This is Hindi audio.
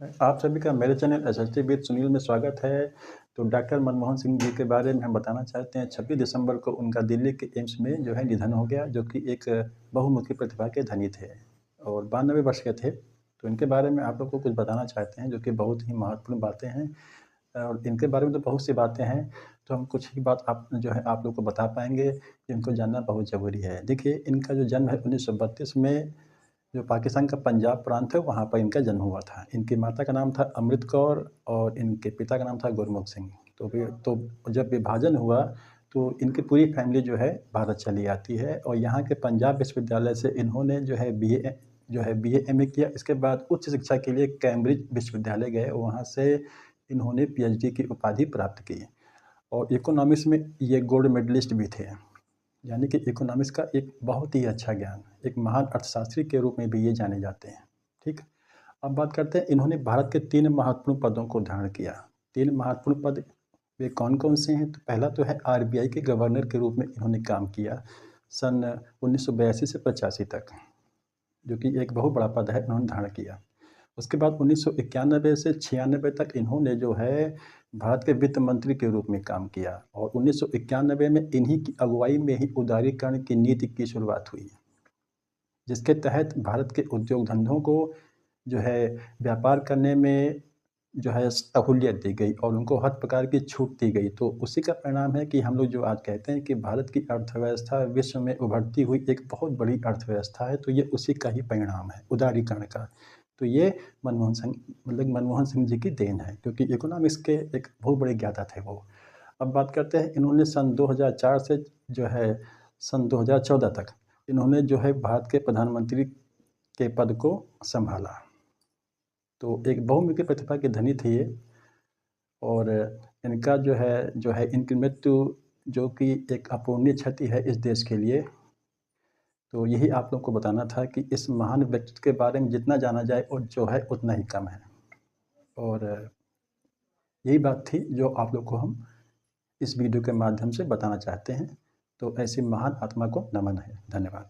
आप सभी का मेरे चैनल एसएसटी विद सुनील में स्वागत है। तो डॉक्टर मनमोहन सिंह जी के बारे में हम बताना चाहते हैं। 26 दिसंबर को उनका दिल्ली के एम्स में जो है निधन हो गया, जो कि एक बहुमुखी प्रतिभा के धनी थे और 92 वर्ष के थे। तो इनके बारे में आप लोग को कुछ बताना चाहते हैं, जो कि बहुत ही महत्वपूर्ण बातें हैं और इनके बारे में तो बहुत सी बातें हैं, तो हम कुछ ही बात आप जो है आप लोग को बता पाएँगे, जिनको जानना बहुत ज़रूरी है। देखिए, इनका जो जन्म है 1932 में जो पाकिस्तान का पंजाब प्रांत है, वहाँ पर इनका जन्म हुआ था। इनकी माता का नाम था अमृत कौर और इनके पिता का नाम था गुरमुख सिंह। तो जब विभाजन हुआ, तो इनकी पूरी फैमिली जो है भारत चली आती है और यहाँ के पंजाब विश्वविद्यालय से इन्होंने बीए एमए किया। इसके बाद उच्च शिक्षा के लिए कैम्ब्रिज विश्वविद्यालय गए, वहाँ से इन्होंने पीएचडी की उपाधि प्राप्त की और इकोनॉमिक्स में ये गोल्ड मेडलिस्ट भी थे। यानी कि इकोनॉमिक्स का एक बहुत ही अच्छा ज्ञान, एक महान अर्थशास्त्री के रूप में भी ये जाने जाते हैं। ठीक। अब बात करते हैं, इन्होंने भारत के 3 महत्वपूर्ण पदों को धारण किया। 3 महत्वपूर्ण पद वे कौन-कौन से हैं? तो पहला तो है आरबीआई के गवर्नर के रूप में इन्होंने काम किया सन 1982 से 85 तक, जो कि एक बहुत बड़ा पद है, इन्होंने धारण किया। उसके बाद 1991 से 96 तक इन्होंने जो है भारत के वित्त मंत्री के रूप में काम किया और 1991 में इन्हीं की अगुवाई में ही उदारीकरण की नीति की शुरुआत हुई, जिसके तहत भारत के उद्योग धंधों को जो है व्यापार करने में जो है सहूलियत दी गई और उनको हर प्रकार की छूट दी गई। तो उसी का परिणाम है कि हम लोग जो आज कहते हैं कि भारत की अर्थव्यवस्था विश्व में उभरती हुई एक बहुत बड़ी अर्थव्यवस्था है, तो ये उसी का ही परिणाम है, उदारीकरण का। तो ये मनमोहन सिंह जी की देन है, क्योंकि इकोनॉमिक्स के एक बहुत बड़े ज्ञाता थे वो। अब बात करते हैं, इन्होंने सन 2004 से जो है सन 2014 तक इन्होंने जो है भारत के प्रधानमंत्री के पद को संभाला। तो एक बहुमुखी प्रतिभा के धनी थे ये और इनका जो है इनकी मृत्यु, जो कि एक अपूरणीय क्षति है इस देश के लिए। तो यही आप लोग को बताना था कि इस महान व्यक्ति के बारे में जितना जाना जाए और जो है उतना ही कम है। और यही बात थी जो आप लोग को हम इस वीडियो के माध्यम से बताना चाहते हैं। तो ऐसी महान आत्मा को नमन है। धन्यवाद।